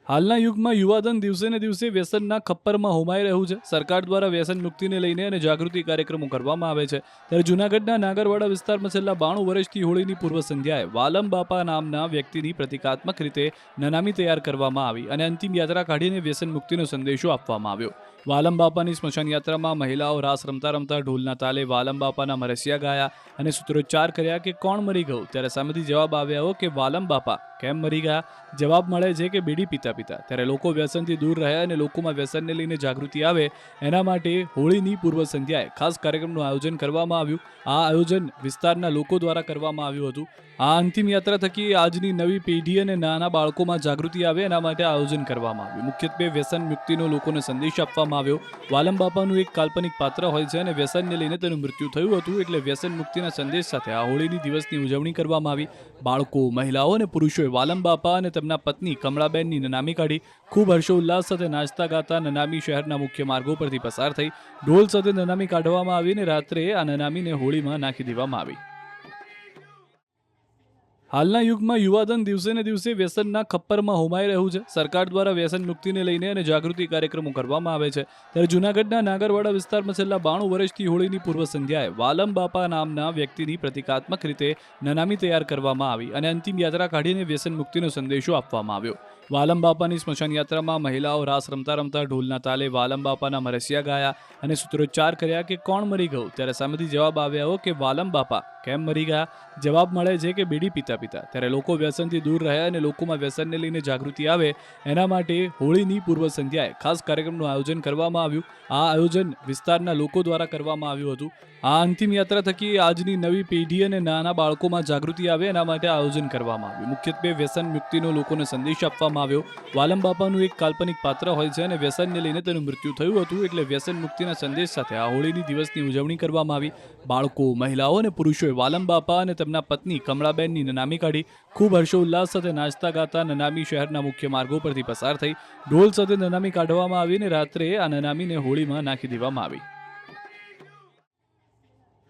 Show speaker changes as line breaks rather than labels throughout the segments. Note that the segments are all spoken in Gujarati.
હાલના યુગમાં યુવાધન દિવસે ને દિવસે વ્યસનના ખપ્પરમાં હોમાઈ રહ્યું છે। સરકાર દ્વારા વ્યસન મુક્તિને લઈને અને જાગૃતિ કાર્યક્રમો કરવામાં આવે છે। ત્યારે જૂનાગઢના નાગરવાડા વિસ્તારમાં છેલ્લા 92 વર્ષથી હોળીની પૂર્વ સંધ્યાએ વાલમ બાપા નામના વ્યક્તિની પ્રતિકાત્મક રીતે નનામી તૈયાર કરવામાં આવી અને અંતિમ યાત્રા કાઢીને વ્યસન મુક્તિનો સંદેશો આપવામાં આવ્યો। વાલમ બાપાની સ્મશાન યાત્રામાં મહિલાઓ રાસ રમતા રમતા ઢોલના તાલે વાલમ બાપાના મરસિયા ગાયા અને સૂત્રોચ્ચાર કર્યા કે કોણ મરી ગયું। ત્યારે સામેથી જવાબ આવ્યો કે વાલમ બાપા કેમ મરી ગયા। જવાબ મળે છે કે બીડી પીતા પીતા। ત્યારે લોકો વ્યસનથી દૂર રહે અને લોકોમાં વ્યસનને લઈને જાગૃતિ આવે એના માટે હોળીની પૂર્વ સંધ્યાએ ખાસ કાર્યક્રમનું આયોજન કરવામાં આવ્યું। આ આયોજન વિસ્તારના લોકો દ્વારા કરવામાં આવ્યું હતું। આ અંતિમ યાત્રા થકી આજની નવી પેઢી અને નાના બાળકોમાં જાગૃતિ આવે એના માટે આયોજન કરવામાં આવ્યું। મુખ્યત્વે વ્યસન મુક્તિનો લોકોને સંદેશ આપવામાં આવ્યો। વાલમ બાપાનું એક કાલ્પનિક પાત્ર હોય છે અને વ્યસનને લઈને તેનું મૃત્યુ થયું હતું, એટલે વ્યસન મુક્તિના સંદેશ સાથે આ હોળીની દિવસની ઉજવણી કરવામાં આવી। બાળકો, મહિલાઓ અને પુરુષોએ વાલમ બાપા અને તેમના પત્ની કમળાબેનની નનામી કાઢી। ખૂબ હર્ષોલ્લાસ સાથે નાચતા ગાતા નનામી શહેરના મુખ્ય માર્ગો પરથી પસાર થઈ। ઢોલ સાથે નનામી કાઢવામાં આવી અને રાત્રે આ નનામીને હોળીમાં નાખી દેવામાં આવી। હાલના યુગમાં યુવાધન દિવસે ને દિવસે વ્યસનના ખપ્પરમાં હોમાઈ રહ્યું છે। સરકાર દ્વારા વ્યસન મુક્તિને લઈને અને જાગૃતિ કાર્યક્રમો કરવામાં આવે છે। ત્યારે જૂનાગઢના નાગરવાડા વિસ્તારમાં છેલ્લા 92 વર્ષથી હોળીની પૂર્વ સંધ્યાએ વાલમ બાપા નામના વ્યક્તિની પ્રતિકાત્મક રીતે નનામી તૈયાર કરવામાં આવી અને અંતિમ યાત્રા કાઢીને વ્યસન મુક્તિનો સંદેશો આપવામાં આવ્યો। વાલમ બાપાની સ્મશાન યાત્રામાં મહિલાઓ રાસ રમતા રમતા ઢોલના તાલે વાલમ બાપાના મરસિયા ગાયા અને સૂત્રોચ્ચાર કર્યા કે કોણ મરી ગયું। ત્યારે સામેથી જવાબ આવ્યો કે વાલમ બાપા કેમ મરી ગયા। જવાબ મળે છે કે બીડી પીતા પીતા। ત્યારે લોકો વ્યસનથી દૂર રહે અને લોકોમાં વ્યસનને લઈને જાગૃતિ આવે એના માટે હોળીની પૂર્વ સંધ્યાએ ખાસ કાર્યક્રમનું આયોજન કરવામાં આવ્યું। આ આયોજન વિસ્તારના લોકો દ્વારા કરવામાં આવ્યું હતું। આ અંતિમ યાત્રા થકી આજની નવી પેઢી અને નાના બાળકોમાં જાગૃતિ આવે એના માટે આયોજન કરવામાં આવ્યું। મુખ્યત્વે વ્યસન મુક્તિનો લોકોને સંદેશ આપવામાં આવ્યો। વાલમ બાપાનું એક કાલ્પનિક પાત્ર હોય છે અને વ્યસનને લઈને તેનું મૃત્યુ થયું હતું, એટલે વ્યસન મુક્તિના સંદેશ સાથે આ હોળીની દિવસની ઉજવણી કરવામાં આવી। બાળકો, મહિલાઓ અને પુરુષોએ વાલમ બાપા અને તેમના પત્ની કમળાબેનની નનામી કાઢી। ખૂબ હર્ષોલ્લાસ સાથે નાચતા ગાતા નનામી શહેરના મુખ્ય માર્ગો પરથી પસાર થઈ। ઢોલ સાથે નનામી કાઢવામાં આવી અને રાત્રે આ નનામીને હોળીમાં નાખી દેવામાં આવી।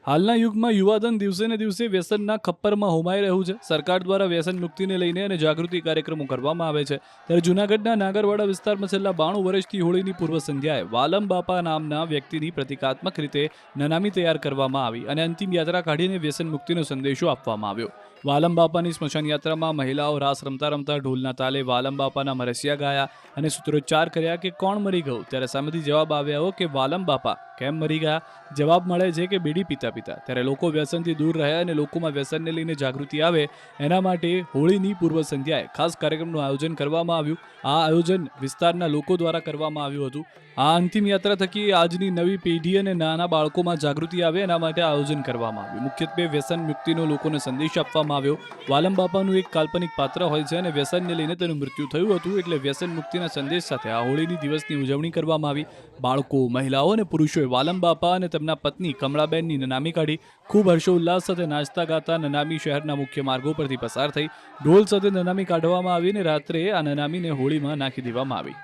હાલના યુગમાં યુવાધન દિવસે ને દિવસે વ્યસનના ખપ્પરમાં હોમાઈ રહ્યું છે। સરકાર દ્વારા વ્યસન મુક્તિને લઈને અને જાગૃતિ કાર્યક્રમો કરવામાં આવે છે। ત્યારે જૂનાગઢના નાગરવાડા વિસ્તારમાં છેલ્લા 92 વર્ષથી હોળીની પૂર્વ સંધ્યાએ વાલમ બાપા નામના વ્યક્તિની પ્રતિકાત્મક રીતે નનામી તૈયાર કરવામાં આવી અને અંતિમ યાત્રા કાઢીને વ્યસન મુક્તિનો સંદેશો આપવામાં આવ્યો। વાલમ બાપાની સ્મશાન યાત્રામાં મહિલાઓ રાસ રમતા રમતા ઢોલના તાલે વાલમ બાપાના મરસિયા ગાયા અને સૂત્રોચ્ચાર કર્યા કે કોણ મરી ગયું। ત્યારે સામેથી જવાબ આવ્યો કે વાલમ બાપા કેમ મરી ગયા। જવાબ મળે છે કે બીડી પીતા પીતા। ત્યારે લોકો વ્યસનથી દૂર રહે અને લોકોમાં વ્યસનને લઈને જાગૃતિ આવે એના માટે હોળીની પૂર્વ સંધ્યાએ ખાસ કાર્યક્રમનું આયોજન કરવામાં આવ્યું। આ આયોજન વિસ્તારના લોકો દ્વારા કરવામાં આવ્યું હતું। આ અંતિમ યાત્રા થકી આજની નવી પેઢી અને નાના બાળકોમાં જાગૃતિ આવે એના માટે આયોજન કરવામાં આવ્યું। મુખ્યત્વે વ્યસન મુક્તિનો લોકોને સંદેશ આપવામાં આવ્યો। વાલમ બાપાનું એક કાલ્પનિક પાત્ર હોય છે અને વ્યસનને લઈને તેનું મૃત્યુ થયું હતું, એટલે વ્યસન મુક્તિના સંદેશ સાથે આ હોળીની દિવસની ઉજવણી કરવામાં આવી। બાળકો, મહિલાઓ અને પુરુષોએ વાલમ બાપા અને તેમના પત્ની કમળાબેનની નનામી કાઢી। ખૂબ હર્ષોલ્લાસ સાથે નાચતા ગાતા નનામી શહેરના મુખ્ય માર્ગો પરથી પસાર થઈ। ઢોલ સાથે નનામી કાઢવામાં આવી અને રાત્રે આ નનામીને હોળીમાં નાખી દેવામાં આવી।